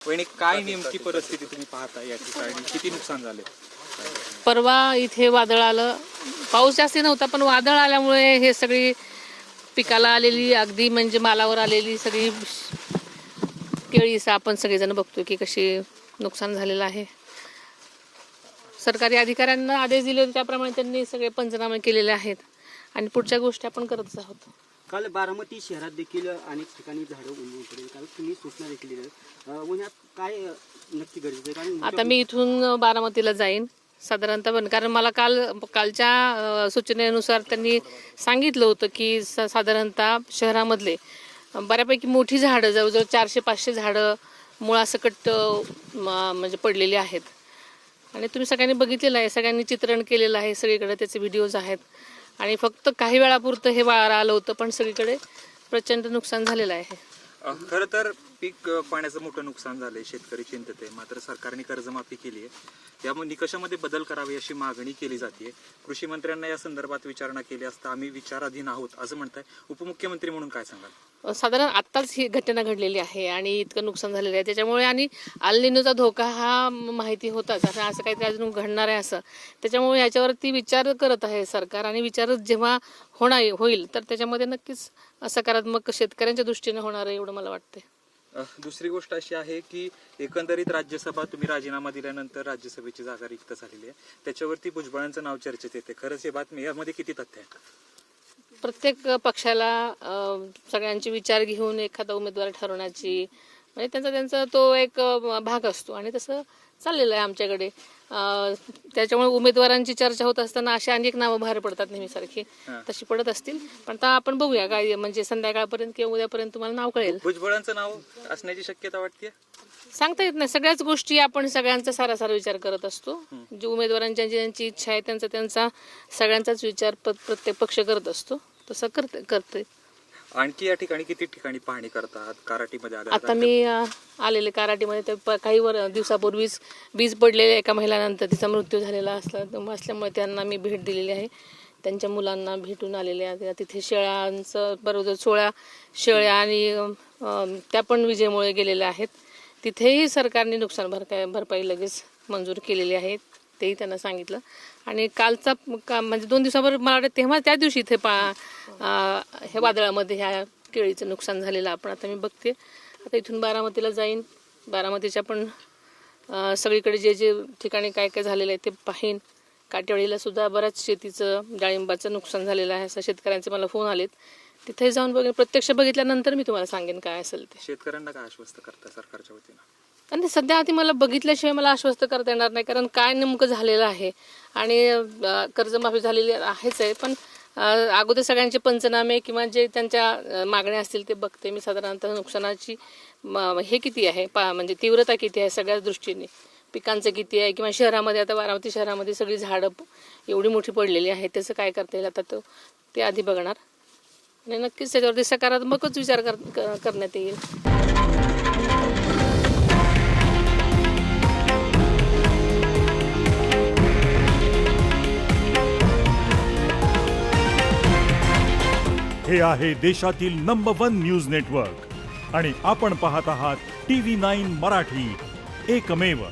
पण काय नेमकी परिस्थिती तुम्ही पाहता या ठिकाणी, किती नुकसान झाले? परवा इथे वादळ आलं, पाऊस जास्ती नव्हता पण वादळ आल्यामुळे हे सगळी पिकाला आलेली अगदी म्हणजे मालावर आलेली सगळी केळीचं आपण सगळेजण बघतो की कशी नुकसान झालेलं आहे. सरकारी अधिकाऱ्यांना आदेश दिले होते त्याप्रमाणे त्यांनी सगळे पंचनामे केलेले आहेत आणि पुढच्या गोष्टी आपण करतच आहोत. काल बारामती शहरात देखील अनेक ठिकाणी झाडं उन्मळून पडली. काल तुम्ही सूचना देखील दिल्या. उन्हात काय नक्की गरजेचं आहे? कारण आता मी इथून बारामतीला जाईन साधारणतः पण, कारण मला कालच्या सूचनेनुसार त्यांनी सांगितलं होतं की साधारणतः शहरामधले बऱ्यापैकी मोठी झाडं जवळजवळ 400-500 झाडं मुळासकट म्हणजे पडलेली आहेत आणि तुम्ही सगळ्यांनी बघितलेलं आहे, सगळ्यांनी चित्रण केलेलं आहे, सगळीकडे त्याचे व्हिडिओज आहेत आणि फक्त काही वेळापुरतं हे वारा आलं होतं पण सगळीकडे प्रचंड नुकसान झालेलं आहे. खरं तर पीक पाण्याचं मोठं नुकसान झालंय, शेतकरी चिंतित आहे. मात्र सरकारने कर्जमाफी केली आहे, त्यामुळे निकषामध्ये बदल करावे अशी मागणी केली जाते. कृषी मंत्र्यांना या संदर्भात विचारणा केली असता आम्ही विचाराधीन आहोत असं म्हणताय. उपमुख्यमंत्री म्हणून काय सांगाल? साधारण आत्ताच ही घटना घडलेली आहे आणि इतकं नुकसान झालेलं आहे त्याच्यामुळे, आणि अल निनोचा धोका हा माहिती होताच, असं काहीतरी अजून घडणार आहे असं, त्याच्यामुळे याच्यावरती विचार करत आहे सरकार आणि विचार जेव्हा होईल तर त्याच्यामध्ये नक्कीच सकारात्मक शेतकऱ्यांच्या दृष्टीने होणार आहे एवढं मला वाटतंय. दुसरी गोष्ट अशी आहे की एकंदरीत राज्यसभा तुम्ही राजीनामा दिल्यानंतर राज्यसभेची जागा रिक्त झालेली आहे, त्याच्यावरती भुजबळांचं नाव चर्चेत येते. खरंच हे बातमी, यामध्ये किती तथ्य आहे? प्रत्येक पक्षाला सगळ्यांचे विचार घेऊन एखादा उमेदवार ठरवण्याची म्हणजे त्यांचा तो एक भाग असतो आणि तसं चाललेलं आहे आमच्याकडे. त्याच्यामुळे उमेदवारांची चर्चा होत असताना अशा अनेक नावं बाहेर पडतात नेहमीसारखी, तशी पडत असतील. पण आता आपण बघूया काय म्हणजे संध्याकाळपर्यंत किंवा उद्यापर्यंत तुम्हाला नाव कळेल. भुजबळांचं नाव असण्याची शक्यता वाटते? सांगता येत नाही, सगळ्याच गोष्टी आपण सगळ्यांचा सारासार विचार करत असतो. जे उमेदवारांच्या ज्यांची इच्छा आहे त्यांचा सगळ्यांचाच विचार प्रत्येक पक्ष करत असतो, तसं करते. आणखी या ठिकाणी किती ठिकाणी पाहणी करतात? कराटीमध्ये आता मी आलेले कराटीमध्ये ते काही दिवसापूर्वीच वीज पडलेल्या एका महिलानंतर तिचा मृत्यू झालेला असल्यामुळे त्यांना मी भेट दिलेली आहे. त्यांच्या मुलांना भेटून आलेले आहे. तिथे शेळ्यांचं बरोबर 16 शेळ्या आणि त्या पण विजेमुळे गेलेल्या आहेत. तिथेही सरकारने नुकसान भरपाई लगेच मंजूर केलेली आहे, तेही त्यांना सांगितलं. आणि कालचा म्हणजे 2 दिवसावर मला वाटतं तेव्हा त्या दिवशी इथे हे वादळामध्ये ह्या केळीचं नुकसान झालेलं आपण आता मी बघते. आता इथून बारामतीला जाईन, बारामतीच्या पण सगळीकडे जे ठिकाणी काय काय झालेलं आहे ते पाहीन. काटेवाडीला सुद्धा बऱ्याच शेतीचं डाळिंबाचं नुकसान झालेलं आहे असं शेतकऱ्यांचे मला फोन आलेत. तिथे जाऊन प्रत्यक्ष बघितल्यानंतर मी तुम्हाला सांगेन काय असेल ते. शेतकऱ्यांना काय आश्वस्त करता सरकारच्या वतीनं? आणि सध्या आधी मला बघितल्याशिवाय मला आश्वस्त करता येणार नाही, कारण काय नेमकं झालेलं आहे आणि कर्जमाफी झालेली आहेच आहे, पण अगोदर सगळ्यांचे पंचनामे किंवा जे त्यांच्या मागण्या असतील ते बघते मी. साधारणतः नुकसानाची हे किती आहे म्हणजे तीव्रता किती आहे सगळ्याच दृष्टीने, पिकांचं किती आहे किंवा शहरामध्ये आता बारामती शहरामध्ये सगळी झाडं एवढी मोठी पडलेली आहेत, त्याचं काय करता येईल आता ते आधी बघणार आणि नक्कीच त्याच्यावरती सकारात्मकच विचार करण्यात येईल. हे आहे देशातील नंबर 1 न्यूज नेटवर्क आणि आपण पाहत आहात TV9 मराठी, एकमेव.